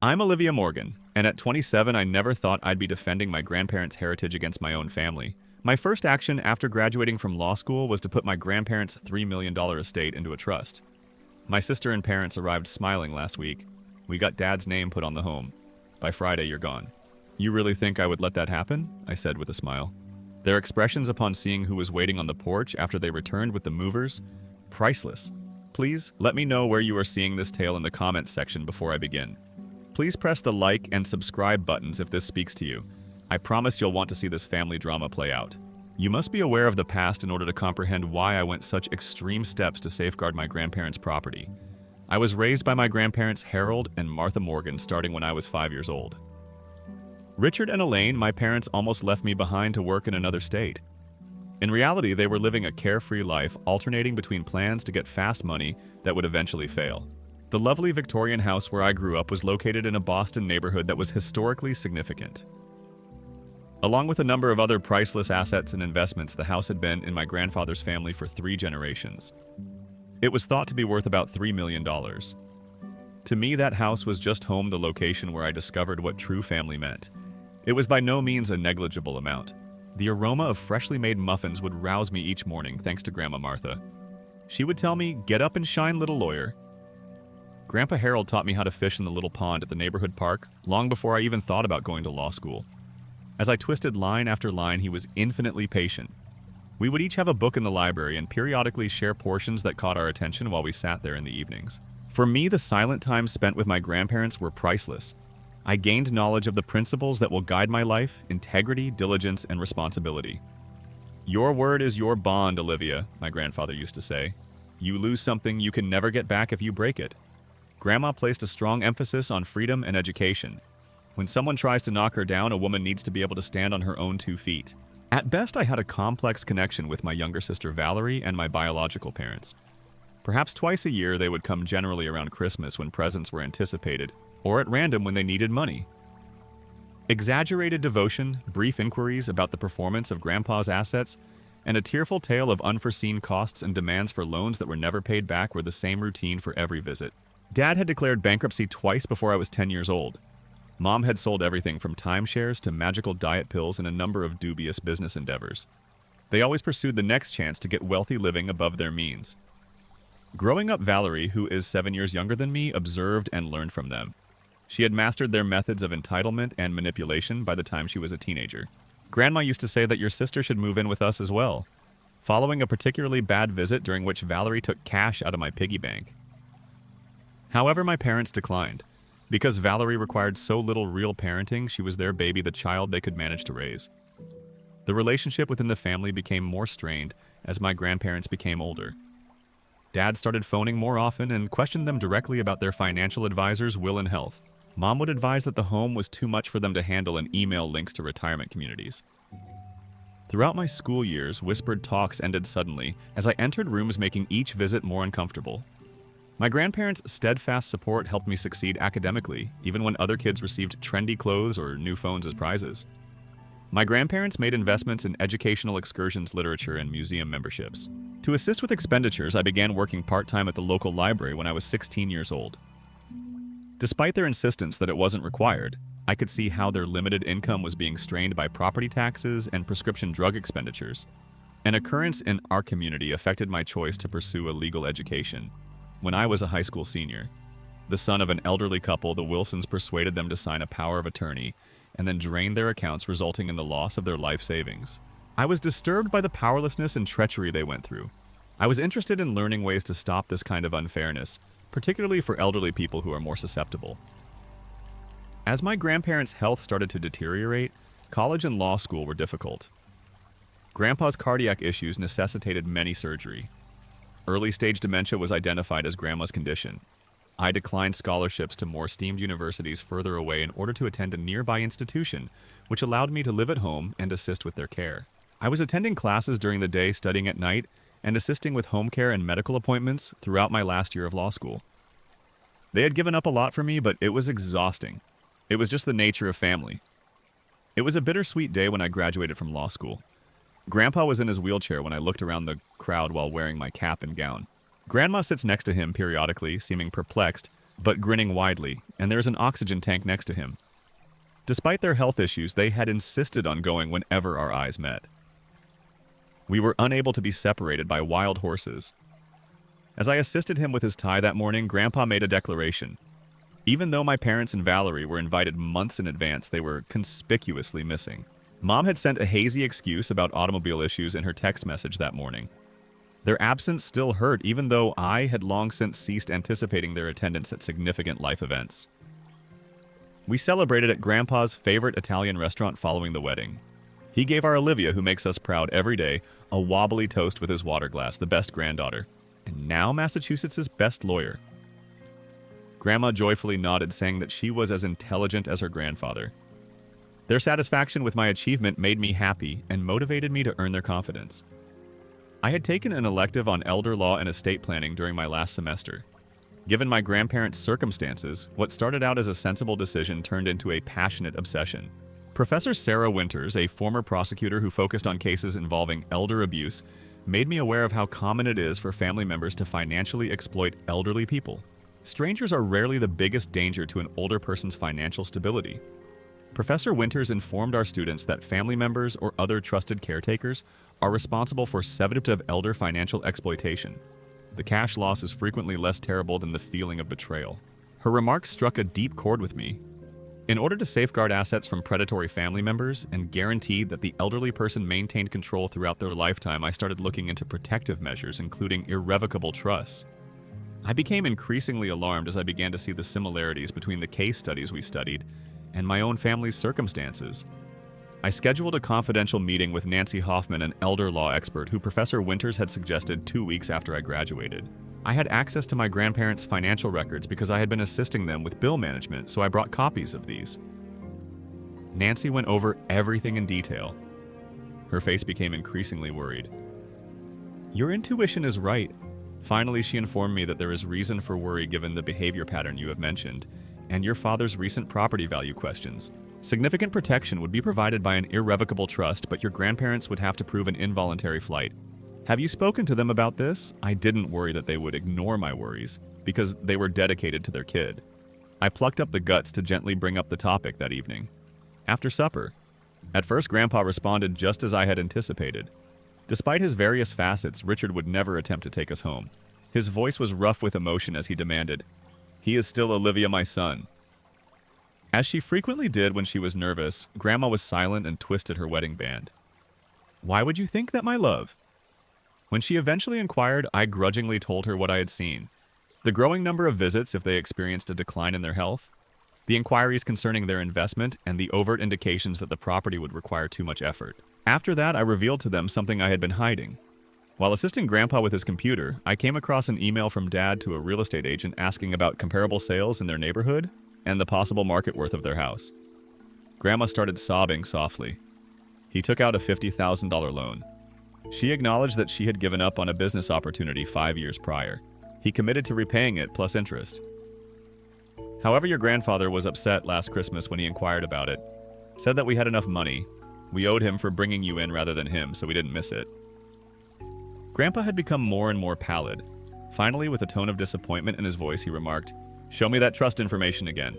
I'm Olivia Morgan, and at 27 I never thought I'd be defending my grandparents' heritage against my own family. My first action after graduating from law school was to put my grandparents' $3 million estate into a trust. My sister and parents arrived smiling last week. We got Dad's name put on the home. By Friday, you're gone. You really think I would let that happen? I said with a smile. Their expressions upon seeing who was waiting on the porch after they returned with the movers? Priceless. Please, let me know where you are seeing this tale in the comments section before I begin. Please press the like and subscribe buttons if this speaks to you. I promise you'll want to see this family drama play out. You must be aware of the past in order to comprehend why I went such extreme steps to safeguard my grandparents' property. I was raised by my grandparents Harold and Martha Morgan starting when I was 5 years old. Richard and Elaine, my parents, almost left me behind to work in another state. In reality, they were living a carefree life, alternating between plans to get fast money that would eventually fail. The lovely Victorian house where I grew up was located in a Boston neighborhood that was historically significant. Along with a number of other priceless assets and investments, the house had been in my grandfather's family for 3 generations. It was thought to be worth about $3 million. To me, that house was just home, the location where I discovered what true family meant. It was by no means a negligible amount. The aroma of freshly made muffins would rouse me each morning, thanks to Grandma Martha. She would tell me, "Get up and shine, little lawyer." Grandpa Harold taught me how to fish in the little pond at the neighborhood park long before I even thought about going to law school. As I twisted line after line, he was infinitely patient. We would each have a book in the library and periodically share portions that caught our attention while we sat there in the evenings. For me, the silent times spent with my grandparents were priceless. I gained knowledge of the principles that will guide my life: integrity, diligence, and responsibility. "Your word is your bond, Olivia," my grandfather used to say. "You lose something you can never get back if you break it." Grandma placed a strong emphasis on freedom and education. When someone tries to knock her down, a woman needs to be able to stand on her own 2 feet. At best, I had a complex connection with my younger sister Valerie and my biological parents. Perhaps twice a year, they would come, generally around Christmas when presents were anticipated, or at random when they needed money. Exaggerated devotion, brief inquiries about the performance of Grandpa's assets, and a tearful tale of unforeseen costs and demands for loans that were never paid back were the same routine for every visit. Dad had declared bankruptcy twice before I was 10 years old. Mom had sold everything from timeshares to magical diet pills and a number of dubious business endeavors. They always pursued the next chance to get wealthy living above their means. Growing up, Valerie, who is 7 years younger than me, observed and learned from them. She had mastered their methods of entitlement and manipulation by the time she was a teenager. Grandma used to say that your sister should move in with us as well, following a particularly bad visit during which Valerie took cash out of my piggy bank. However, my parents declined. Because Valerie required so little real parenting, she was their baby, the child they could manage to raise. The relationship within the family became more strained as my grandparents became older. Dad started phoning more often and questioned them directly about their financial advisor's will and health. Mom would advise that the home was too much for them to handle and email links to retirement communities. Throughout my school years, whispered talks ended suddenly as I entered rooms, making each visit more uncomfortable. My grandparents' steadfast support helped me succeed academically, even when other kids received trendy clothes or new phones as prizes. My grandparents made investments in educational excursions, literature, and museum memberships. To assist with expenditures, I began working part-time at the local library when I was 16 years old. Despite their insistence that it wasn't required, I could see how their limited income was being strained by property taxes and prescription drug expenditures. An occurrence in our community affected my choice to pursue a legal education. When I was a high school senior, the son of an elderly couple, the Wilsons persuaded them to sign a power of attorney and then drained their accounts, resulting in the loss of their life savings. I was disturbed by the powerlessness and treachery they went through. I was interested in learning ways to stop this kind of unfairness, particularly for elderly people who are more susceptible. As my grandparents' health started to deteriorate, college and law school were difficult. Grandpa's cardiac issues necessitated many surgery. Early-stage dementia was identified as Grandma's condition. I declined scholarships to more esteemed universities further away in order to attend a nearby institution, which allowed me to live at home and assist with their care. I was attending classes during the day, studying at night, and assisting with home care and medical appointments throughout my last year of law school. They had given up a lot for me, but it was exhausting. It was just the nature of family. It was a bittersweet day when I graduated from law school. Grandpa was in his wheelchair when I looked around the crowd while wearing my cap and gown. Grandma sits next to him periodically, seeming perplexed, but grinning widely, and there's an oxygen tank next to him. Despite their health issues, they had insisted on going whenever our eyes met. We were unable to be separated by wild horses. As I assisted him with his tie that morning, Grandpa made a declaration. Even though my parents and Valerie were invited months in advance, they were conspicuously missing. Mom had sent a hazy excuse about automobile issues in her text message that morning. Their absence still hurt, even though I had long since ceased anticipating their attendance at significant life events. We celebrated at Grandpa's favorite Italian restaurant following the wedding. He gave our Olivia, who makes us proud every day, a wobbly toast with his water glass, the best granddaughter, and now Massachusetts' best lawyer. Grandma joyfully nodded, saying that she was as intelligent as her grandfather. Their satisfaction with my achievement made me happy and motivated me to earn their confidence. I had taken an elective on elder law and estate planning during my last semester. Given my grandparents' circumstances, what started out as a sensible decision turned into a passionate obsession. Professor Sarah Winters, a former prosecutor who focused on cases involving elder abuse, made me aware of how common it is for family members to financially exploit elderly people. Strangers are rarely the biggest danger to an older person's financial stability. Professor Winters informed our students that family members or other trusted caretakers are responsible for 70% of elder financial exploitation. The cash loss is frequently less terrible than the feeling of betrayal. Her remarks struck a deep chord with me. In order to safeguard assets from predatory family members and guarantee that the elderly person maintained control throughout their lifetime, I started looking into protective measures, including irrevocable trusts. I became increasingly alarmed as I began to see the similarities between the case studies we studied and my own family's circumstances. I scheduled a confidential meeting with Nancy Hoffman, an elder law expert who Professor Winters had suggested 2 weeks after I graduated. I had access to my grandparents' financial records because I had been assisting them with bill management, so I brought copies of these. Nancy went over everything in detail. Her face became increasingly worried. "Your intuition is right." Finally, she informed me that there is reason for worry given the behavior pattern you have mentioned, and your father's recent property value questions. Significant protection would be provided by an irrevocable trust, but your grandparents would have to prove an involuntary flight. Have you spoken to them about this? I didn't worry that they would ignore my worries, because they were dedicated to their kid. I plucked up the guts to gently bring up the topic that evening. After supper. At first, Grandpa responded just as I had anticipated. Despite his various facets, Richard would never attempt to take us home. His voice was rough with emotion as he demanded, "He is still Olivia, my son." As she frequently did when she was nervous, Grandma was silent and twisted her wedding band. "Why would you think that, my love?" When she eventually inquired, I grudgingly told her what I had seen. The growing number of visits if they experienced a decline in their health, the inquiries concerning their investment, and the overt indications that the property would require too much effort. After that, I revealed to them something I had been hiding. While assisting Grandpa with his computer, I came across an email from Dad to a real estate agent asking about comparable sales in their neighborhood and the possible market worth of their house. Grandma started sobbing softly. He took out a $50,000 loan. She acknowledged that she had given up on a business opportunity 5 years prior. He committed to repaying it plus interest. However, your grandfather was upset last Christmas when he inquired about it. Said that we had enough money. We owed him for bringing you in rather than him, so we didn't miss it. Grandpa had become more and more pallid. Finally, with a tone of disappointment in his voice, he remarked, "Show me that trust information again."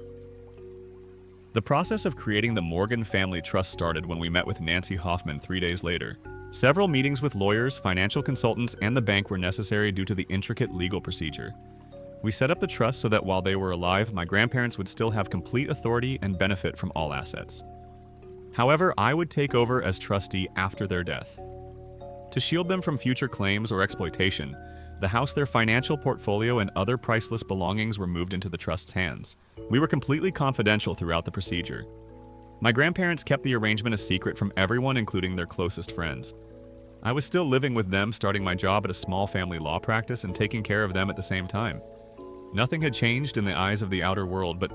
The process of creating the Morgan Family Trust started when we met with Nancy Hoffman 3 days later. Several meetings with lawyers, financial consultants, and the bank were necessary due to the intricate legal procedure. We set up the trust so that while they were alive, my grandparents would still have complete authority and benefit from all assets. However, I would take over as trustee after their death. To shield them from future claims or exploitation, the house, their financial portfolio, and other priceless belongings were moved into the trust's hands. We were completely confidential throughout the procedure. My grandparents kept the arrangement a secret from everyone, including their closest friends. I was still living with them, starting my job at a small family law practice and taking care of them at the same time. Nothing had changed in the eyes of the outer world, but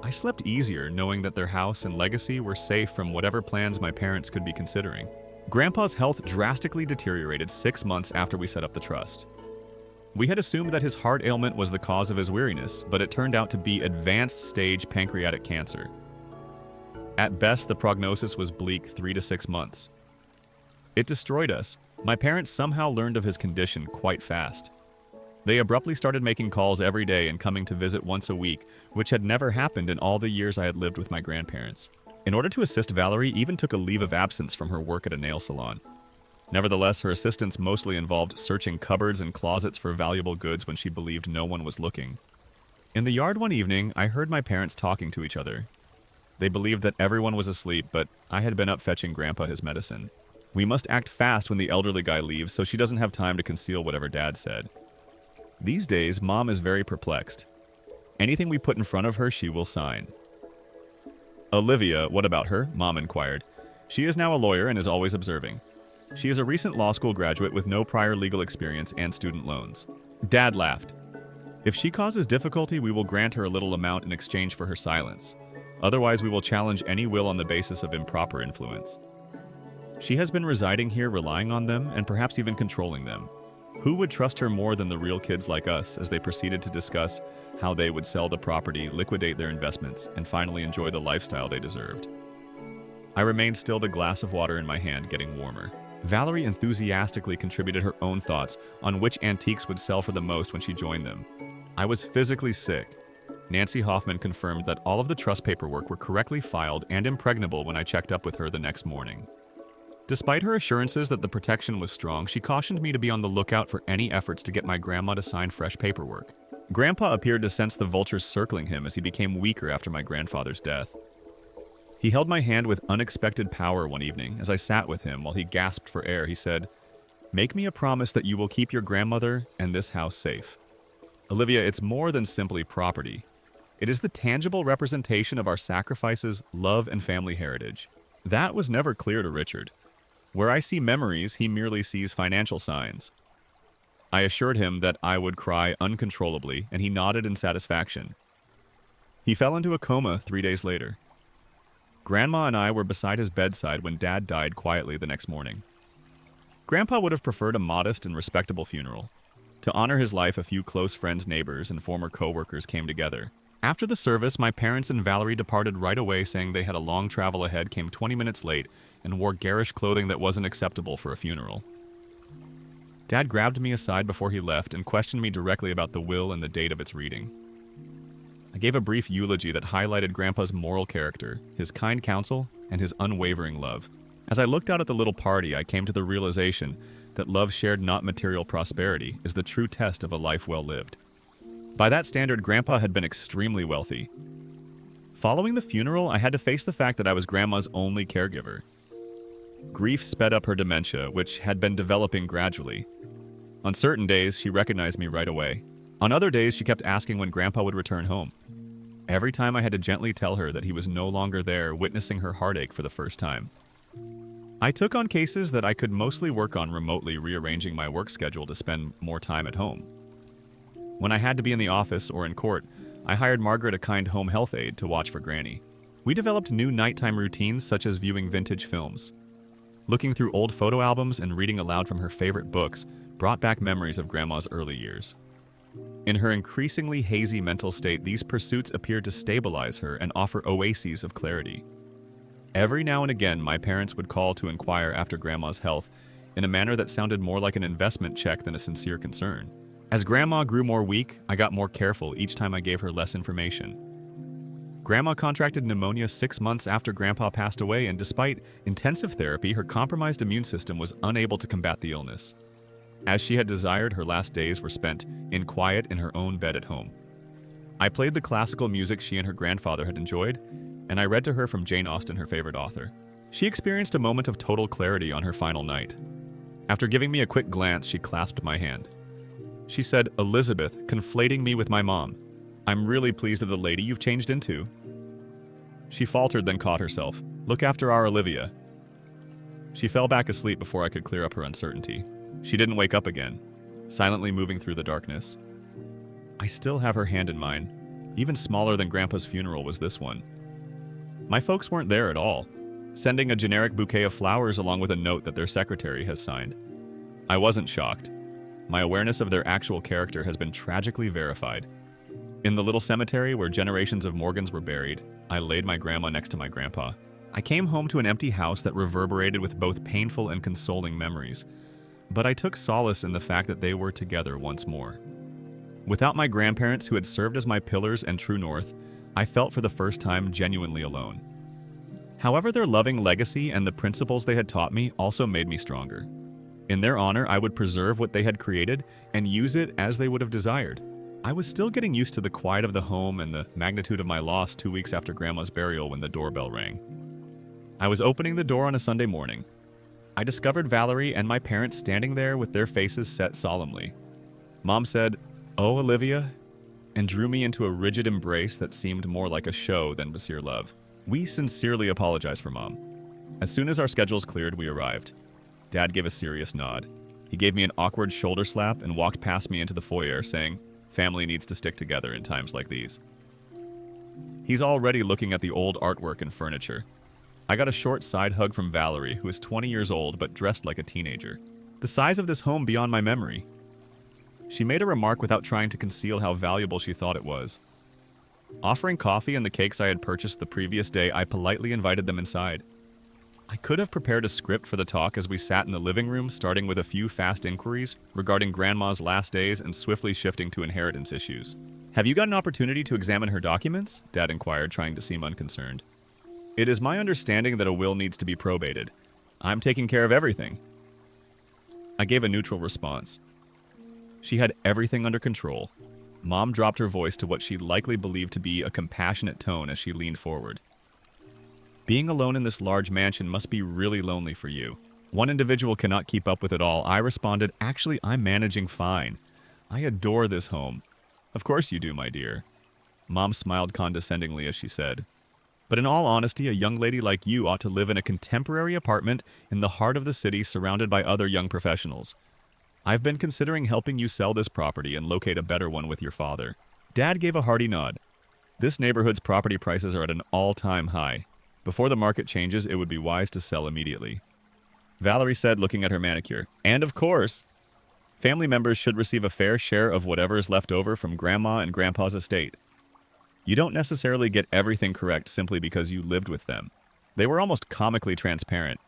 I slept easier knowing that their house and legacy were safe from whatever plans my parents could be considering. Grandpa's health drastically deteriorated 6 months after we set up the trust. We had assumed that his heart ailment was the cause of his weariness, but it turned out to be advanced stage pancreatic cancer. At best, the prognosis was bleak 3 to 6 months. It destroyed us. My parents somehow learned of his condition quite fast. They abruptly started making calls every day and coming to visit once a week, which had never happened in all the years I had lived with my grandparents. In order to assist, Valerie even took a leave of absence from her work at a nail salon. Nevertheless, her assistance mostly involved searching cupboards and closets for valuable goods when she believed no one was looking. In the yard one evening, I heard my parents talking to each other. They believed that everyone was asleep, but I had been up fetching Grandpa his medicine. We must act fast when the elderly guy leaves so she doesn't have time to conceal whatever Dad said. These days, Mom is very perplexed. Anything we put in front of her, she will sign. Olivia, what about her? Mom inquired. She is now a lawyer and is always observing. She is a recent law school graduate with no prior legal experience and student loans. Dad laughed. If she causes difficulty, we will grant her a little amount in exchange for her silence. Otherwise, we will challenge any will on the basis of improper influence. She has been residing here, relying on them, and perhaps even controlling them. Who would trust her more than the real kids like us, as they proceeded to discuss how they would sell the property, liquidate their investments, and finally enjoy the lifestyle they deserved? I remained still, the glass of water in my hand getting warmer. Valerie enthusiastically contributed her own thoughts on which antiques would sell for the most when she joined them. I was physically sick. Nancy Hoffman confirmed that all of the trust paperwork were correctly filed and impregnable when I checked up with her the next morning. Despite her assurances that the protection was strong, she cautioned me to be on the lookout for any efforts to get my grandma to sign fresh paperwork. Grandpa appeared to sense the vultures circling him as he became weaker after my grandfather's death. He held my hand with unexpected power one evening. As I sat with him while he gasped for air, he said, "Make me a promise that you will keep your grandmother and this house safe." Olivia, it's more than simply property. It is the tangible representation of our sacrifices, love, and family heritage. That was never clear to Richard. Where I see memories, he merely sees financial signs. I assured him that I would cry uncontrollably, and he nodded in satisfaction. He fell into a coma 3 days later. Grandma and I were beside his bedside when Dad died quietly the next morning. Grandpa would have preferred a modest and respectable funeral. To honor his life, a few close friends, neighbors, and former co-workers came together. After the service, my parents and Valerie departed right away, saying they had a long travel ahead, came 20 minutes late, and wore garish clothing that wasn't acceptable for a funeral. Dad grabbed me aside before he left and questioned me directly about the will and the date of its reading. I gave a brief eulogy that highlighted Grandpa's moral character, his kind counsel, and his unwavering love. As I looked out at the little party, I came to the realization that love shared, not material prosperity, is the true test of a life well lived. By that standard, Grandpa had been extremely wealthy. Following the funeral, I had to face the fact that I was Grandma's only caregiver. Grief sped up her dementia, which had been developing gradually. On certain days, she recognized me right away. On other days, she kept asking when Grandpa would return home. Every time I had to gently tell her that he was no longer there, witnessing her heartache for the first time. I took on cases that I could mostly work on remotely, rearranging my work schedule to spend more time at home. When I had to be in the office or in court, I hired Margaret, a kind home health aide, to watch for Granny. We developed new nighttime routines such as viewing vintage films. Looking through old photo albums and reading aloud from her favorite books brought back memories of Grandma's early years. In her increasingly hazy mental state, these pursuits appeared to stabilize her and offer oases of clarity. Every now and again, my parents would call to inquire after Grandma's health in a manner that sounded more like an investment check than a sincere concern. As Grandma grew more weak, I got more careful each time I gave her less information. Grandma contracted pneumonia 6 months after Grandpa passed away, and despite intensive therapy, her compromised immune system was unable to combat the illness. As she had desired, her last days were spent in quiet in her own bed at home. I played the classical music she and her grandfather had enjoyed, and I read to her from Jane Austen, her favorite author. She experienced a moment of total clarity on her final night. After giving me a quick glance, she clasped my hand. She said, "Elizabeth, conflating me with my mom. I'm really pleased of the lady you've changed into." She faltered, then caught herself. "Look after our Olivia." She fell back asleep before I could clear up her uncertainty. She didn't wake up again, silently moving through the darkness. I still have her hand in mine. Even smaller than Grandpa's funeral was this one. My folks weren't there at all, sending a generic bouquet of flowers along with a note that their secretary has signed. I wasn't shocked. My awareness of their actual character has been tragically verified. In the little cemetery where generations of Morgans were buried, I laid my grandma next to my grandpa. I came home to an empty house that reverberated with both painful and consoling memories, but I took solace in the fact that they were together once more. Without my grandparents who had served as my pillars and true north, I felt for the first time genuinely alone. However, their loving legacy and the principles they had taught me also made me stronger. In their honor, I would preserve what they had created and use it as they would have desired. I was still getting used to the quiet of the home and the magnitude of my loss 2 weeks after Grandma's burial when the doorbell rang. I was opening the door on a Sunday morning. I discovered Valerie and my parents standing there with their faces set solemnly. Mom said, "Oh, Olivia," and drew me into a rigid embrace that seemed more like a show than sincere love. We sincerely apologized for Mom. As soon as our schedules cleared, we arrived. Dad gave a serious nod. He gave me an awkward shoulder slap and walked past me into the foyer, saying, "Family needs to stick together in times like these." He's already looking at the old artwork and furniture. I got a short side hug from Valerie, who is 20 years old but dressed like a teenager. The size of this home beyond my memory. She made a remark without trying to conceal how valuable she thought it was. Offering coffee and the cakes I had purchased the previous day, I politely invited them inside. I could have prepared a script for the talk as we sat in the living room, starting with a few fast inquiries regarding Grandma's last days and swiftly shifting to inheritance issues. "Have you got an opportunity to examine her documents?" Dad inquired, trying to seem unconcerned. "It is my understanding that a will needs to be probated. I'm taking care of everything." I gave a neutral response. She had everything under control. Mom dropped her voice to what she likely believed to be a compassionate tone as she leaned forward. "Being alone in this large mansion must be really lonely for you. One individual cannot keep up with it all." I responded, "Actually, I'm managing fine. I adore this home." "Of course you do, my dear." Mom smiled condescendingly as she said, "But in all honesty, a young lady like you ought to live in a contemporary apartment in the heart of the city surrounded by other young professionals. I've been considering helping you sell this property and locate a better one with your father." Dad gave a hearty nod. "This neighborhood's property prices are at an all-time high. Before the market changes, it would be wise to sell immediately." Valerie said, looking at her manicure, "And of course, family members should receive a fair share of whatever is left over from Grandma and Grandpa's estate. You don't necessarily get everything correct simply because you lived with them." They were almost comically transparent.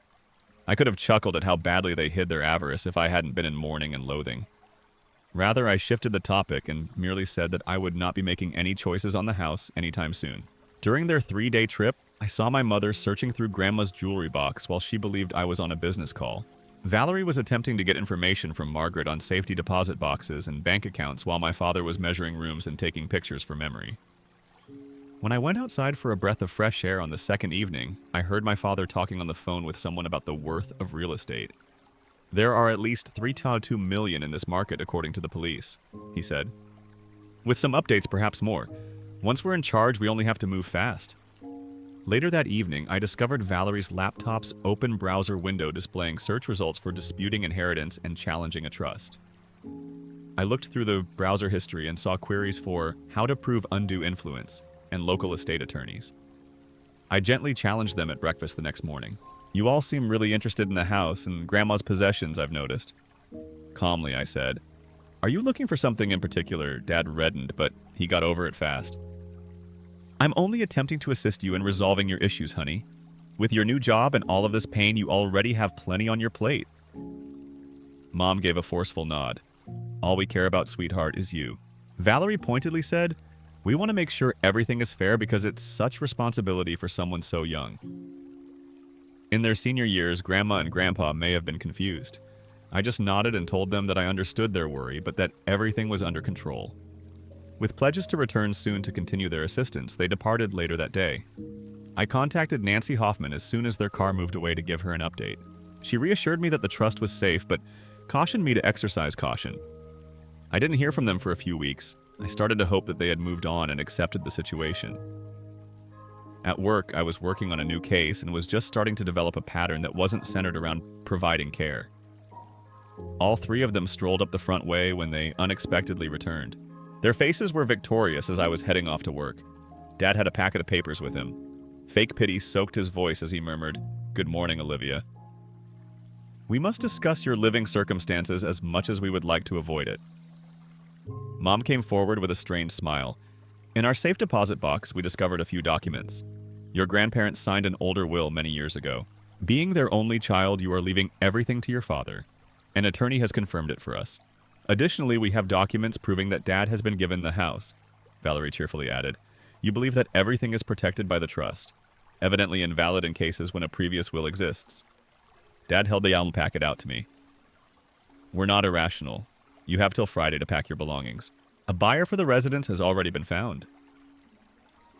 I could have chuckled at how badly they hid their avarice if I hadn't been in mourning and loathing. Rather, I shifted the topic and merely said that I would not be making any choices on the house anytime soon. During their 3-day trip, I saw my mother searching through Grandma's jewelry box while she believed I was on a business call. Valerie was attempting to get information from Margaret on safety deposit boxes and bank accounts while my father was measuring rooms and taking pictures for memory. When I went outside for a breath of fresh air on the second evening, I heard my father talking on the phone with someone about the worth of real estate. "There are at least $3.2 million in this market, according to the police," he said. "With some updates, perhaps more. Once we're in charge, we only have to move fast." Later that evening, I discovered Valerie's laptop's open browser window displaying search results for disputing inheritance and challenging a trust. I looked through the browser history and saw queries for how to prove undue influence and local estate attorneys. I gently challenged them at breakfast the next morning. "You all seem really interested in the house and Grandma's possessions, I've noticed." Calmly, I said, "Are you looking for something in particular?" Dad reddened, but he got over it fast. "I'm only attempting to assist you in resolving your issues, honey. With your new job and all of this pain, you already have plenty on your plate." Mom gave a forceful nod. "All we care about, sweetheart, is you." Valerie pointedly said, "We want to make sure everything is fair because it's such responsibility for someone so young." In their senior years, Grandma and Grandpa may have been confused. I just nodded and told them that I understood their worry, but that everything was under control. With pledges to return soon to continue their assistance, they departed later that day. I contacted Nancy Hoffman as soon as their car moved away to give her an update. She reassured me that the trust was safe, but cautioned me to exercise caution. I didn't hear from them for a few weeks. I started to hope that they had moved on and accepted the situation. At work, I was working on a new case and was just starting to develop a pattern that wasn't centered around providing care. All 3 of them strolled up the front way when they unexpectedly returned. Their faces were victorious as I was heading off to work. Dad had a packet of papers with him. Fake pity soaked his voice as he murmured, "Good morning, Olivia. We must discuss your living circumstances as much as we would like to avoid it." Mom came forward with a strained smile. "In our safe deposit box, we discovered a few documents. Your grandparents signed an older will many years ago. Being their only child, you are leaving everything to your father. An attorney has confirmed it for us. Additionally, we have documents proving that Dad has been given the house, Valerie cheerfully added. You believe that everything is protected by the trust, evidently invalid in cases when a previous will exists. Dad held the album packet out to me. We're not irrational. You have till Friday to pack your belongings. A buyer for the residence has already been found.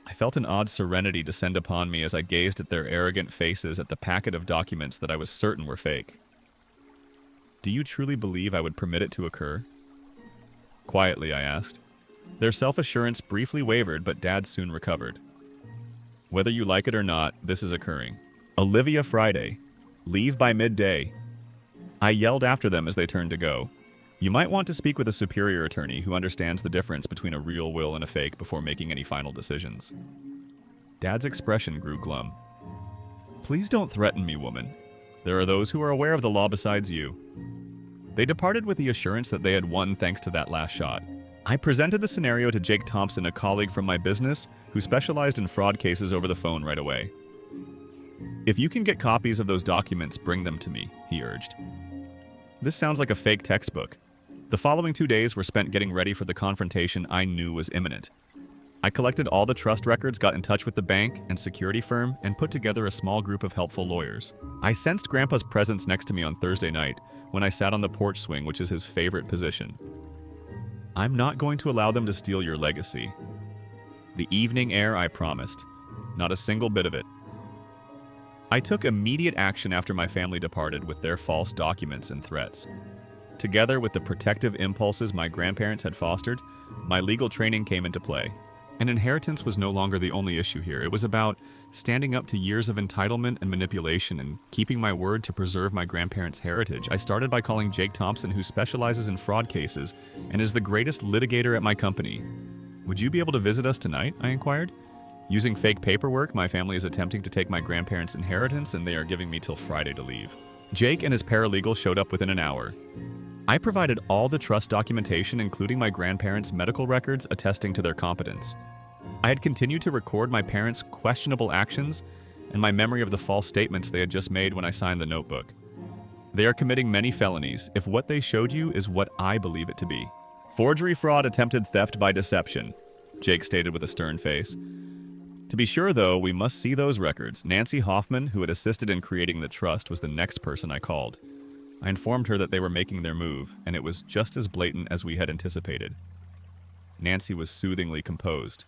I felt an odd serenity descend upon me as I gazed at their arrogant faces at the packet of documents that I was certain were fake. Do you truly believe I would permit it to occur? Quietly, I asked. Their self-assurance briefly wavered, but Dad soon recovered. Whether you like it or not, this is occurring. Olivia Friday. Leave by midday. I yelled after them as they turned to go. You might want to speak with a superior attorney who understands the difference between a real will and a fake before making any final decisions. Dad's expression grew glum. Please don't threaten me, woman. There are those who are aware of the law besides you. They departed with the assurance that they had won thanks to that last shot. I presented the scenario to Jake Thompson, a colleague from my business, who specialized in fraud cases, over the phone right away. If you can get copies of those documents, bring them to me, he urged. This sounds like a fake textbook. The following 2 days were spent getting ready for the confrontation I knew was imminent. I collected all the trust records, got in touch with the bank and security firm, and put together a small group of helpful lawyers. I sensed Grandpa's presence next to me on Thursday night when I sat on the porch swing, which is his favorite position. I'm not going to allow them to steal your legacy. The evening air, I promised. Not a single bit of it. I took immediate action after my family departed with their false documents and threats. Together with the protective impulses my grandparents had fostered, my legal training came into play. An inheritance was no longer the only issue here. It was about standing up to years of entitlement and manipulation and keeping my word to preserve my grandparents' heritage. I started by calling Jake Thompson, who specializes in fraud cases and is the greatest litigator at my company. Would you be able to visit us tonight? I inquired. Using fake paperwork, my family is attempting to take my grandparents' inheritance, and they are giving me till Friday to leave. Jake and his paralegal showed up within an hour. I provided all the trust documentation, including my grandparents' medical records attesting to their competence. I had continued to record my parents' questionable actions and my memory of the false statements they had just made when I signed the notebook. They are committing many felonies if what they showed you is what I believe it to be. Forgery, fraud, attempted theft by deception, Jake stated with a stern face. To be sure, though, we must see those records. Nancy Hoffman, who had assisted in creating the trust, was the next person I called. I informed her that they were making their move, and it was just as blatant as we had anticipated. Nancy was soothingly composed.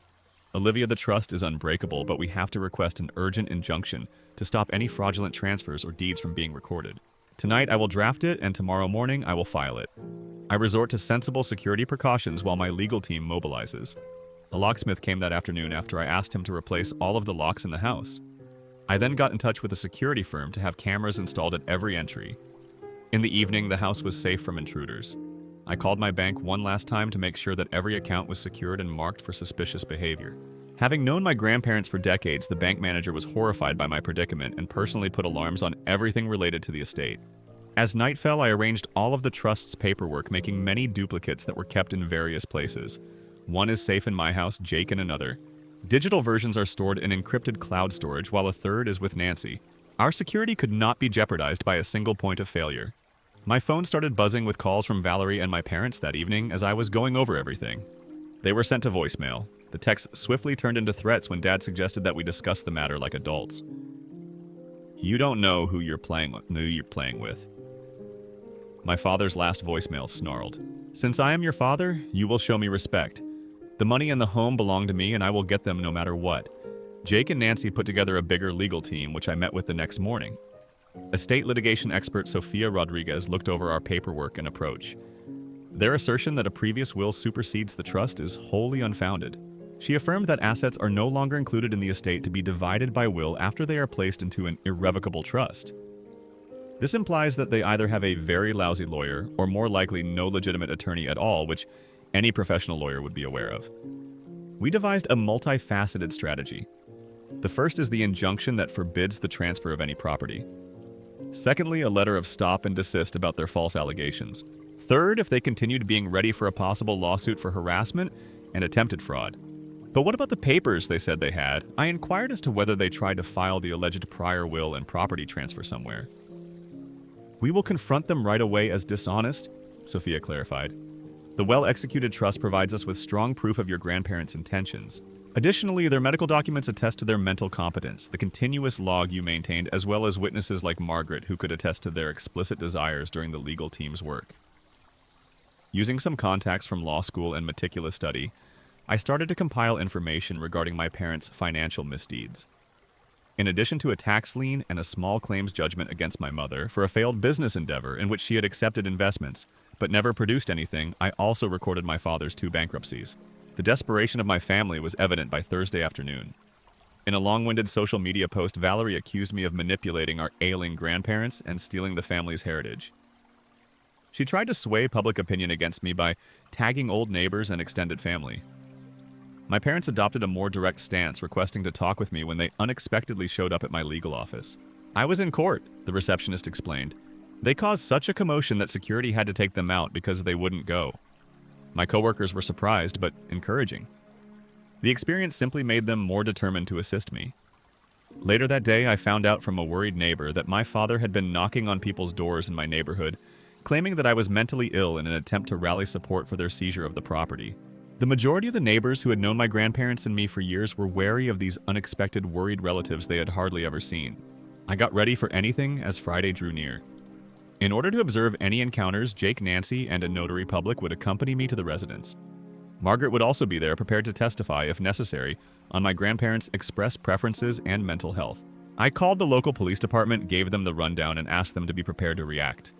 Olivia, the trust is unbreakable, but we have to request an urgent injunction to stop any fraudulent transfers or deeds from being recorded. Tonight I will draft it, and tomorrow morning I will file it. I resort to sensible security precautions while my legal team mobilizes. A locksmith came that afternoon after I asked him to replace all of the locks in the house. I then got in touch with a security firm to have cameras installed at every entry. In the evening, the house was safe from intruders. I called my bank one last time to make sure that every account was secured and marked for suspicious behavior. Having known my grandparents for decades, the bank manager was horrified by my predicament and personally put alarms on everything related to the estate. As night fell, I arranged all of the trust's paperwork, making many duplicates that were kept in various places. One is safe in my house, Jake in another. Digital versions are stored in encrypted cloud storage, while a third is with Nancy. Our security could not be jeopardized by a single point of failure. My phone started buzzing with calls from Valerie and my parents that evening as I was going over everything. They were sent to voicemail. The texts swiftly turned into threats when Dad suggested that we discuss the matter like adults. You don't know who you're playing with. My father's last voicemail snarled. Since I am your father, you will show me respect. The money and the home belong to me, and I will get them no matter what. Jake and Nancy put together a bigger legal team, which I met with the next morning. Estate litigation expert Sophia Rodriguez looked over our paperwork and approach. Their assertion that a previous will supersedes the trust is wholly unfounded. She affirmed that assets are no longer included in the estate to be divided by will after they are placed into an irrevocable trust. This implies that they either have a very lousy lawyer or more likely no legitimate attorney at all, which any professional lawyer would be aware of. We devised a multifaceted strategy. The first is the injunction that forbids the transfer of any property. Secondly, a letter of stop and desist about their false allegations. Third, if they continued being ready for a possible lawsuit for harassment and attempted fraud. But what about the papers they said they had? I inquired as to whether they tried to file the alleged prior will and property transfer somewhere. We will confront them right away as dishonest, Sophia clarified. The well-executed trust provides us with strong proof of your grandparents' intentions. Additionally, their medical documents attest to their mental competence, the continuous log you maintained, as well as witnesses like Margaret who could attest to their explicit desires during the legal team's work. Using some contacts from law school and meticulous study, I started to compile information regarding my parents' financial misdeeds. In addition to a tax lien and a small claims judgment against my mother for a failed business endeavor in which she had accepted investments but never produced anything, I also recorded my father's 2 bankruptcies. The desperation of my family was evident by Thursday afternoon. In a long-winded social media post, Valerie accused me of manipulating our ailing grandparents and stealing the family's heritage. She tried to sway public opinion against me by tagging old neighbors and extended family. My parents adopted a more direct stance, requesting to talk with me when they unexpectedly showed up at my legal office. I was in court, the receptionist explained. They caused such a commotion that security had to take them out because they wouldn't go. My coworkers were surprised, but encouraging. The experience simply made them more determined to assist me. Later that day, I found out from a worried neighbor that my father had been knocking on people's doors in my neighborhood, claiming that I was mentally ill in an attempt to rally support for their seizure of the property. The majority of the neighbors who had known my grandparents and me for years were wary of these unexpected, worried relatives they had hardly ever seen. I got ready for anything as Friday drew near. In order to observe any encounters, Jake, Nancy, and a notary public would accompany me to the residence. Margaret would also be there, prepared to testify, if necessary, on my grandparents' expressed preferences and mental health. I called the local police department, gave them the rundown, and asked them to be prepared to react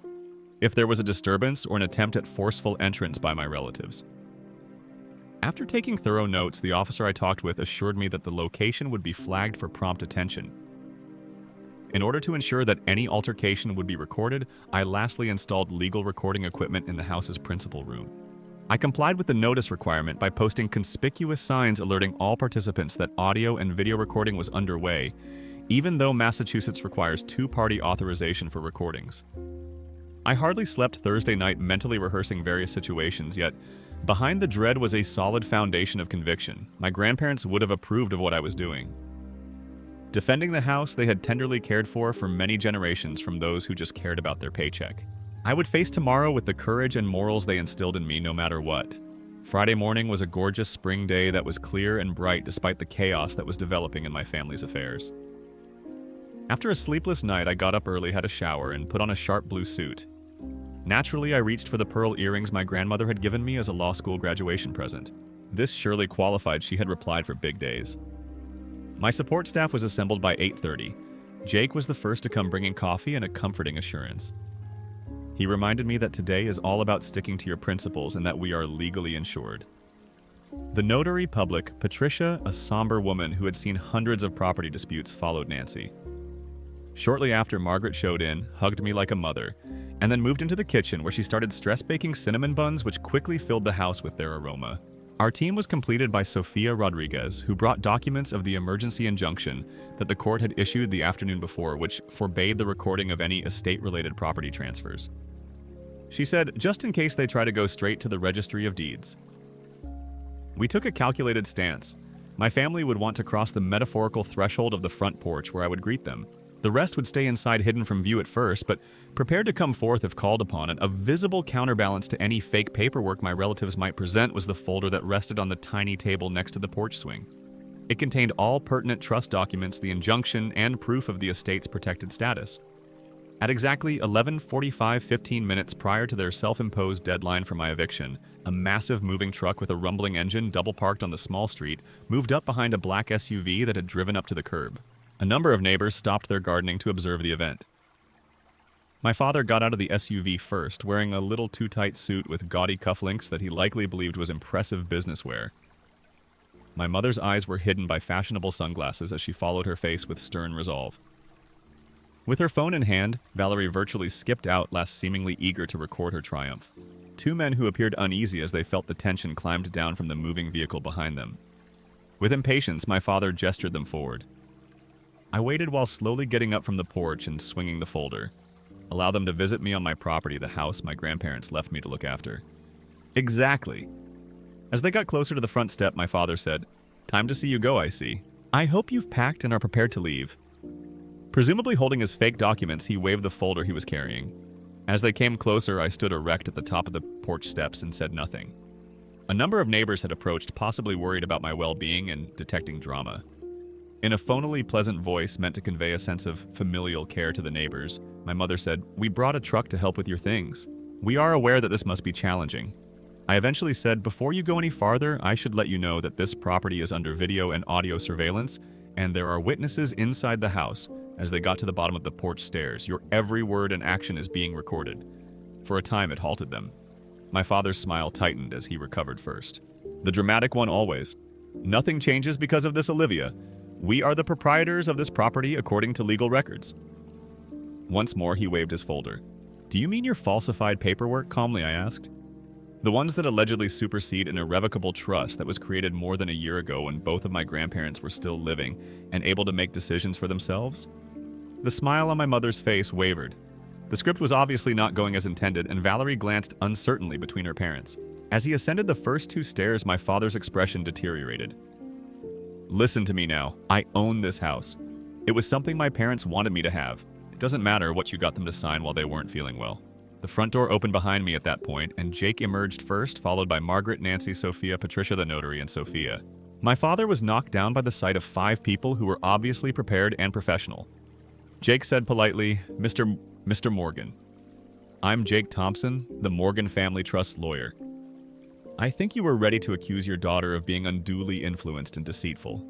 if there was a disturbance or an attempt at forceful entrance by my relatives. After taking thorough notes, the officer I talked with assured me that the location would be flagged for prompt attention. In order to ensure that any altercation would be recorded, I lastly installed legal recording equipment in the house's principal room. I complied with the notice requirement by posting conspicuous signs alerting all participants that audio and video recording was underway, even though Massachusetts requires 2-party authorization for recordings. I hardly slept Thursday night mentally rehearsing various situations, yet behind the dread was a solid foundation of conviction. My grandparents would have approved of what I was doing. Defending the house they had tenderly cared for many generations from those who just cared about their paycheck. I would face tomorrow with the courage and morals they instilled in me no matter what. Friday morning was a gorgeous spring day that was clear and bright despite the chaos that was developing in my family's affairs. After a sleepless night, I got up early, had a shower, and put on a sharp blue suit. Naturally, I reached for the pearl earrings my grandmother had given me as a law school graduation present. This surely qualified, she had replied, for big days. My support staff was assembled by 8:30. Jake was the first to come, bringing coffee and a comforting assurance. He reminded me that today is all about sticking to your principles and that we are legally insured. The notary public, Patricia, a somber woman who had seen hundreds of property disputes, followed Nancy. Shortly after, Margaret showed in, hugged me like a mother, and then moved into the kitchen where she started stress-baking cinnamon buns which quickly filled the house with their aroma. Our team was completed by Sofia Rodriguez, who brought documents of the emergency injunction that the court had issued the afternoon before, which forbade the recording of any estate-related property transfers. She said, just in case they try to go straight to the registry of deeds. We took a calculated stance. My family would want to cross the metaphorical threshold of the front porch where I would greet them. The rest would stay inside, hidden from view at first, but prepared to come forth if called upon, and a visible counterbalance to any fake paperwork my relatives might present was the folder that rested on the tiny table next to the porch swing. It contained all pertinent trust documents, the injunction, and proof of the estate's protected status. At exactly 11:45, 15 minutes prior to their self-imposed deadline for my eviction, a massive moving truck with a rumbling engine, double-parked on the small street, moved up behind a black SUV that had driven up to the curb. A number of neighbors stopped their gardening to observe the event. My father got out of the SUV first, wearing a little too tight suit with gaudy cufflinks that he likely believed was impressive business wear. My mother's eyes were hidden by fashionable sunglasses as she followed her face with stern resolve. With her phone in hand, Valerie virtually skipped out, last seemingly eager to record her triumph. 2 men who appeared uneasy as they felt the tension climbed down from the moving vehicle behind them. With impatience, my father gestured them forward. I waited while slowly getting up from the porch and swinging the folder. Allow them to visit me on my property, the house my grandparents left me to look after. Exactly. As they got closer to the front step, my father said, "Time to see you go, I see. I hope you've packed and are prepared to leave." Presumably holding his fake documents, he waved the folder he was carrying. As they came closer, I stood erect at the top of the porch steps and said nothing. A number of neighbors had approached, possibly worried about my well-being and detecting drama. In a phonily pleasant voice meant to convey a sense of familial care to the neighbors, my mother said, "We brought a truck to help with your things. We are aware that this must be challenging." I eventually said, "Before you go any farther, I should let you know that this property is under video and audio surveillance, and there are witnesses inside the house." As they got to the bottom of the porch stairs, "Your every word and action is being recorded." For a time, it halted them. My father's smile tightened as he recovered first. "The dramatic one always. Nothing changes because of this, Olivia. We are the proprietors of this property according to legal records." Once more, he waved his folder. "Do you mean your falsified paperwork?" calmly I asked. "The ones that allegedly supersede an irrevocable trust that was created more than a year ago when both of my grandparents were still living and able to make decisions for themselves?" The smile on my mother's face wavered. The script was obviously not going as intended, and Valerie glanced uncertainly between her parents. As he ascended the first two stairs, my father's expression deteriorated. "Listen to me now. I own this house. It was something my parents wanted me to have. It doesn't matter what you got them to sign while they weren't feeling well." The front door opened behind me at that point, and Jake emerged first, followed by Margaret, Nancy, Sophia, Patricia the notary, and Sophia. My father was knocked down by the sight of 5 people who were obviously prepared and professional. Jake said politely, Mr. Morgan. "I'm Jake Thompson, the Morgan Family Trust lawyer. I think you were ready to accuse your daughter of being unduly influenced and deceitful.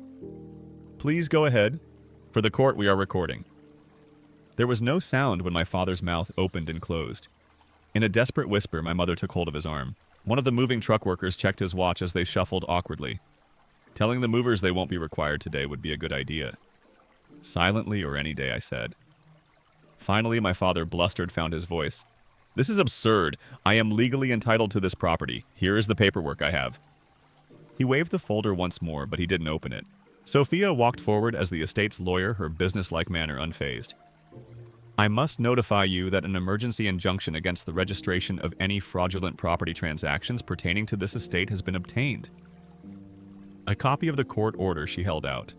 Please go ahead. For the court, we are recording." There was no sound when my father's mouth opened and closed. In a desperate whisper, my mother took hold of his arm. One of the moving truck workers checked his watch as they shuffled awkwardly. Telling the movers they won't be required today would be a good idea. "Silently or any day," I said. Finally, my father blustered, found his voice. "This is absurd. I am legally entitled to this property. Here is the paperwork I have." He waved the folder once more, but he didn't open it. Sophia walked forward as the estate's lawyer, her businesslike manner unfazed. "I must notify you that an emergency injunction against the registration of any fraudulent property transactions pertaining to this estate has been obtained." A copy of the court order she held out.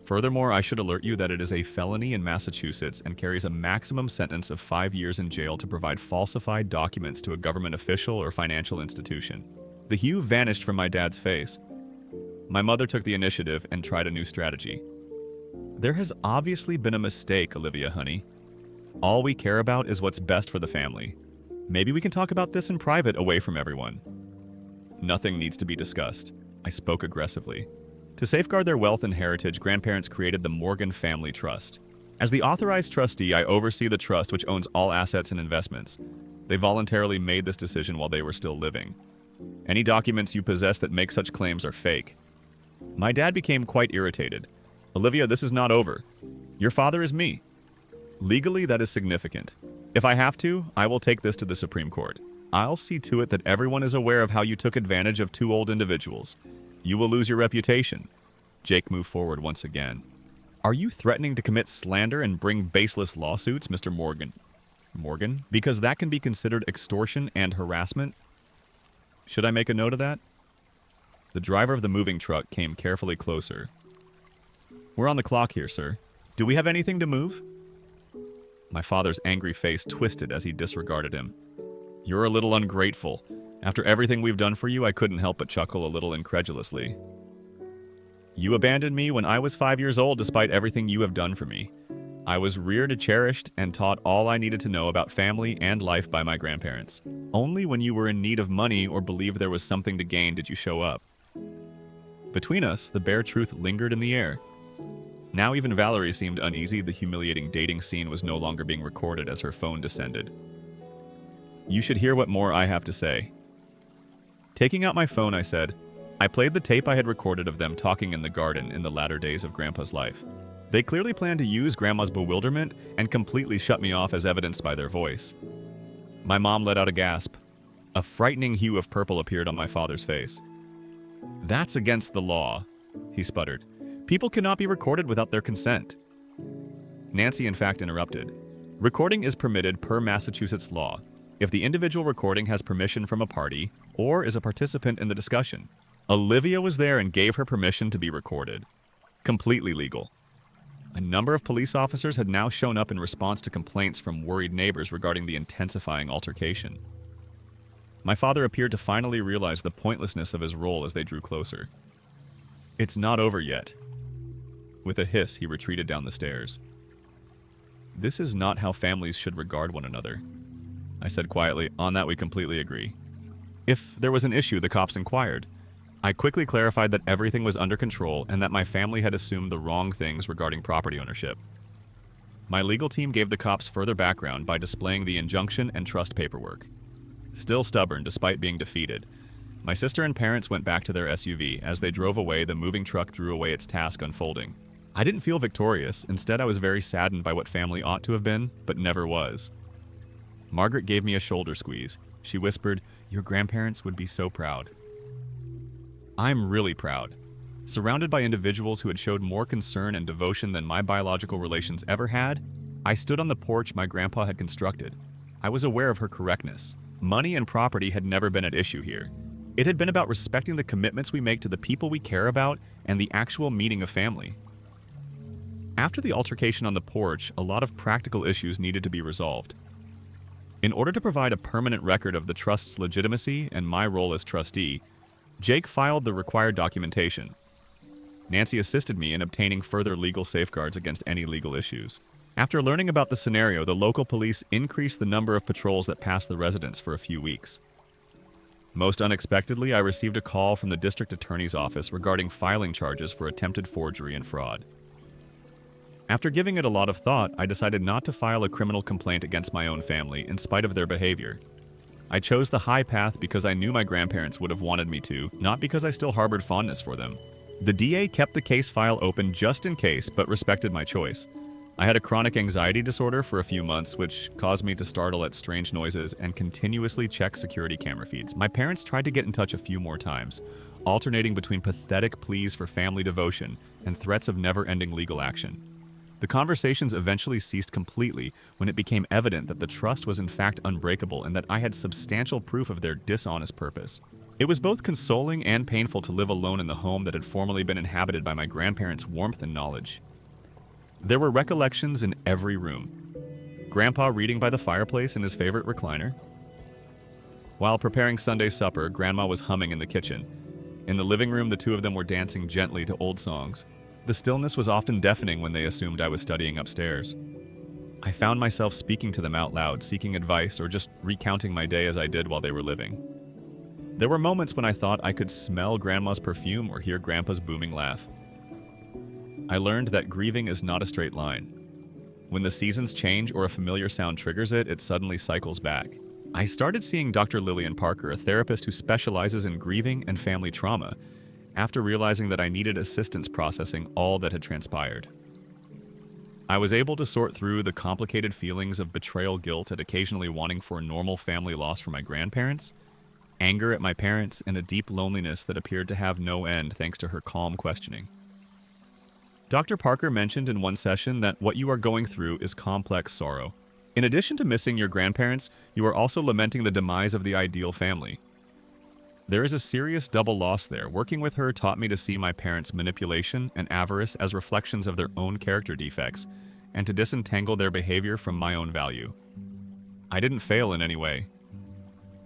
"Furthermore, I should alert you that it is a felony in Massachusetts and carries a maximum sentence of 5 years in jail to provide falsified documents to a government official or financial institution." The hue vanished from my dad's face. My mother took the initiative and tried a new strategy. "There has obviously been a mistake, Olivia, honey. All we care about is what's best for the family. Maybe we can talk about this in private, away from everyone." "Nothing needs to be discussed," I spoke aggressively. To safeguard their wealth and heritage, grandparents created the Morgan Family Trust. As the authorized trustee, I oversee the trust, which owns all assets and investments. They voluntarily made this decision while they were still living. Any documents you possess that make such claims are fake. My dad became quite irritated. "Olivia, this is not over. Your father is me. Legally, that is significant. If I have to, I will take this to the Supreme Court. I'll see to it that everyone is aware of how you took advantage of 2 old individuals. You will lose your reputation." Jake moved forward once again. "Are you threatening to commit slander and bring baseless lawsuits, Mr. Morgan? Because that can be considered extortion and harassment. Should I make a note of that?" The driver of the moving truck came carefully closer. "We're on the clock here, sir. Do we have anything to move?" My father's angry face twisted as he disregarded him. "You're a little ungrateful. After everything we've done for you, I couldn't help but chuckle a little incredulously. You abandoned me when I was 5 years old despite everything you have done for me. I was reared and cherished and taught all I needed to know about family and life by my grandparents. Only when you were in need of money or believed there was something to gain did you show up." Between us, the bare truth lingered in the air. Now even Valerie seemed uneasy. The humiliating dating scene was no longer being recorded as her phone descended. "You should hear what more I have to say." Taking out my phone, I said, I played the tape I had recorded of them talking in the garden in the latter days of Grandpa's life. They clearly planned to use Grandma's bewilderment and completely shut me off as evidenced by their voice. My mom let out a gasp. A frightening hue of purple appeared on my father's face. "That's against the law," he sputtered. "People cannot be recorded without their consent." Nancy, in fact, interrupted. "Recording is permitted per Massachusetts law if the individual recording has permission from a party or is a participant in the discussion. Olivia was there and gave her permission to be recorded. Completely legal." A number of police officers had now shown up in response to complaints from worried neighbors regarding the intensifying altercation. My father appeared to finally realize the pointlessness of his role as they drew closer. "It's not over yet." With a hiss, he retreated down the stairs. "This is not how families should regard one another," I said quietly. "On that we completely agree." If there was an issue, the cops inquired. I quickly clarified that everything was under control and that my family had assumed the wrong things regarding property ownership. My legal team gave the cops further background by displaying the injunction and trust paperwork. Still stubborn despite being defeated, my sister and parents went back to their SUV. As they drove away, the moving truck drew away its task unfolding. I didn't feel victorious. Instead, I was very saddened by what family ought to have been, but never was. Margaret gave me a shoulder squeeze. She whispered, "Your grandparents would be so proud." I'm really proud. Surrounded by individuals who had showed more concern and devotion than my biological relations ever had, I stood on the porch my grandpa had constructed. I was aware of her correctness. Money and property had never been at issue here. It had been about respecting the commitments we make to the people we care about and the actual meaning of family. After the altercation on the porch, a lot of practical issues needed to be resolved. In order to provide a permanent record of the trust's legitimacy and my role as trustee, Jake filed the required documentation. Nancy assisted me in obtaining further legal safeguards against any legal issues. After learning about the scenario, the local police increased the number of patrols that passed the residence for a few weeks. Most unexpectedly, I received a call from the district attorney's office regarding filing charges for attempted forgery and fraud. After giving it a lot of thought, I decided not to file a criminal complaint against my own family in spite of their behavior. I chose the high path because I knew my grandparents would have wanted me to, not because I still harbored fondness for them. The DA kept the case file open just in case, but respected my choice. I had a chronic anxiety disorder for a few months, which caused me to startle at strange noises and continuously check security camera feeds. My parents tried to get in touch a few more times, alternating between pathetic pleas for family devotion and threats of never-ending legal action. The conversations eventually ceased completely when it became evident that the trust was in fact unbreakable and that I had substantial proof of their dishonest purpose. It was both consoling and painful to live alone in the home that had formerly been inhabited by my grandparents' warmth and knowledge. There were recollections in every room. Grandpa reading by the fireplace in his favorite recliner. While preparing Sunday supper, Grandma was humming in the kitchen. In the living room, the two of them were dancing gently to old songs. The stillness was often deafening when they assumed I was studying upstairs. I found myself speaking to them out loud, seeking advice, or just recounting my day as I did while they were living. There were moments when I thought I could smell Grandma's perfume or hear Grandpa's booming laugh. I learned that grieving is not a straight line. When the seasons change or a familiar sound triggers it, it suddenly cycles back. I started seeing Dr. Lillian Parker, a therapist who specializes in grieving and family trauma, after realizing that I needed assistance processing all that had transpired. I was able to sort through the complicated feelings of betrayal guilt at occasionally wanting for a normal family loss for my grandparents, anger at my parents, and a deep loneliness that appeared to have no end thanks to her calm questioning. Dr. Parker mentioned in one session that what you are going through is complex sorrow. In addition to missing your grandparents, you are also lamenting the demise of the ideal family. There is a serious double loss there. Working with her taught me to see my parents' manipulation and avarice as reflections of their own character defects, and to disentangle their behavior from my own value. I didn't fail in any way.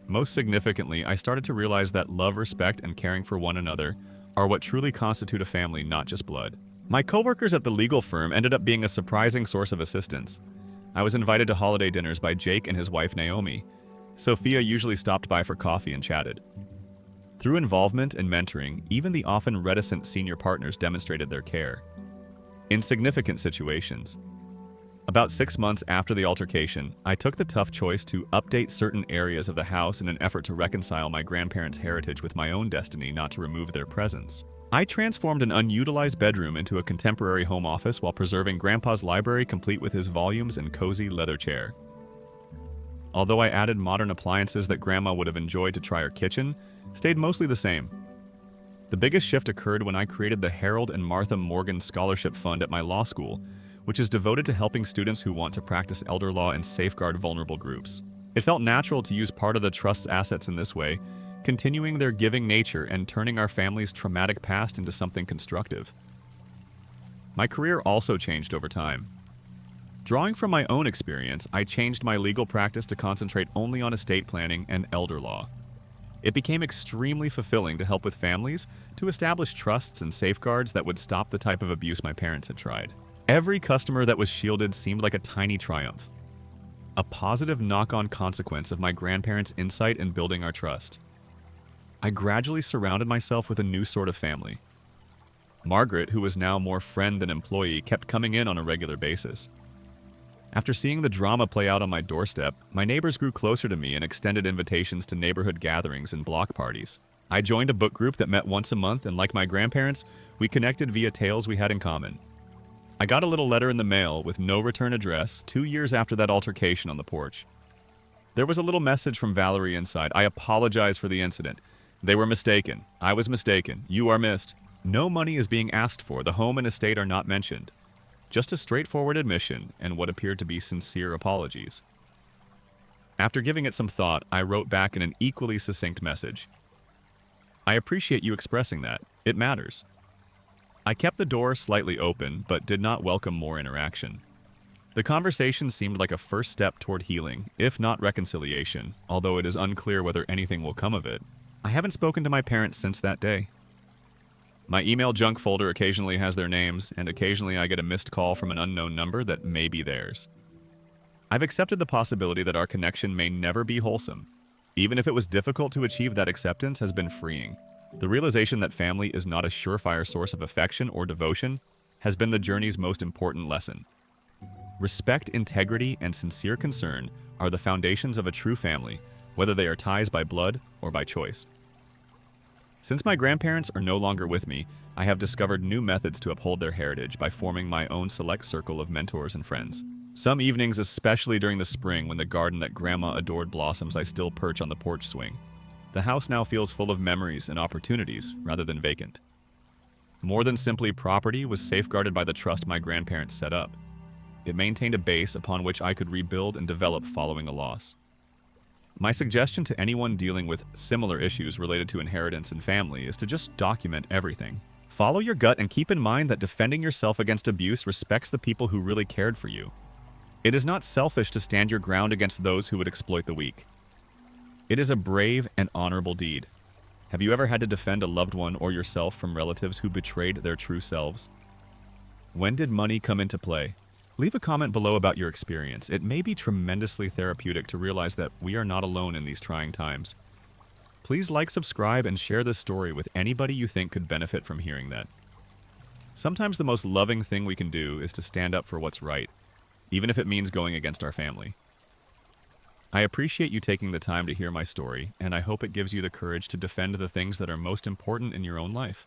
Most significantly, I started to realize that love, respect, and caring for one another are what truly constitute a family, not just blood. My coworkers at the legal firm ended up being a surprising source of assistance. I was invited to holiday dinners by Jake and his wife Naomi. Sophia usually stopped by for coffee and chatted. Through involvement and mentoring, even the often reticent senior partners demonstrated their care. In significant situations. About 6 months after the altercation, I took the tough choice to update certain areas of the house in an effort to reconcile my grandparents' heritage with my own destiny, not to remove their presence. I transformed an unutilized bedroom into a contemporary home office while preserving Grandpa's library complete with his volumes and cozy leather chair. Although I added modern appliances that Grandma would have enjoyed to try her kitchen, stayed mostly the same. The biggest shift occurred when I created the Harold and Martha Morgan Scholarship Fund at my law school, which is devoted to helping students who want to practice elder law and safeguard vulnerable groups. It felt natural to use part of the trust's assets in this way, continuing their giving nature and turning our family's traumatic past into something constructive. My career also changed over time. Drawing from my own experience, I changed my legal practice to concentrate only on estate planning and elder law. It became extremely fulfilling to help with families to establish trusts and safeguards that would stop the type of abuse my parents had tried. Every customer that was shielded seemed like a tiny triumph, a positive knock-on consequence of my grandparents' insight in building our trust. I gradually surrounded myself with a new sort of family. Margaret, who was now more friend than employee, kept coming in on a regular basis. After seeing the drama play out on my doorstep, my neighbors grew closer to me and extended invitations to neighborhood gatherings and block parties. I joined a book group that met once a month, and like my grandparents, we connected via tales we had in common. I got a little letter in the mail with no return address 2 years after that altercation on the porch. There was a little message from Valerie inside. I apologize for the incident. They were mistaken. I was mistaken. You are missed. No money is being asked for. The home and estate are not mentioned. Just a straightforward admission and what appeared to be sincere apologies. After giving it some thought, I wrote back in an equally succinct message. I appreciate you expressing that. It matters. I kept the door slightly open, but did not welcome more interaction. The conversation seemed like a first step toward healing, if not reconciliation, although it is unclear whether anything will come of it. I haven't spoken to my parents since that day. My email junk folder occasionally has their names, and occasionally I get a missed call from an unknown number that may be theirs. I've accepted the possibility that our connection may never be wholesome. Even if it was difficult to achieve, that acceptance has been freeing. The realization that family is not a surefire source of affection or devotion has been the journey's most important lesson. Respect, integrity, and sincere concern are the foundations of a true family, whether they are ties by blood or by choice. Since my grandparents are no longer with me, I have discovered new methods to uphold their heritage by forming my own select circle of mentors and friends. Some evenings, especially during the spring when the garden that Grandma adored blossoms, I still perch on the porch swing. The house now feels full of memories and opportunities rather than vacant. More than simply property was safeguarded by the trust my grandparents set up. It maintained a base upon which I could rebuild and develop following a loss. My suggestion to anyone dealing with similar issues related to inheritance and family is to just document everything. Follow your gut and keep in mind that defending yourself against abuse respects the people who really cared for you. It is not selfish to stand your ground against those who would exploit the weak. It is a brave and honorable deed. Have you ever had to defend a loved one or yourself from relatives who betrayed their true selves? When did money come into play? Leave a comment below about your experience. It may be tremendously therapeutic to realize that we are not alone in these trying times. Please like, subscribe, and share this story with anybody you think could benefit from hearing that. Sometimes the most loving thing we can do is to stand up for what's right, even if it means going against our family. I appreciate you taking the time to hear my story, and I hope it gives you the courage to defend the things that are most important in your own life.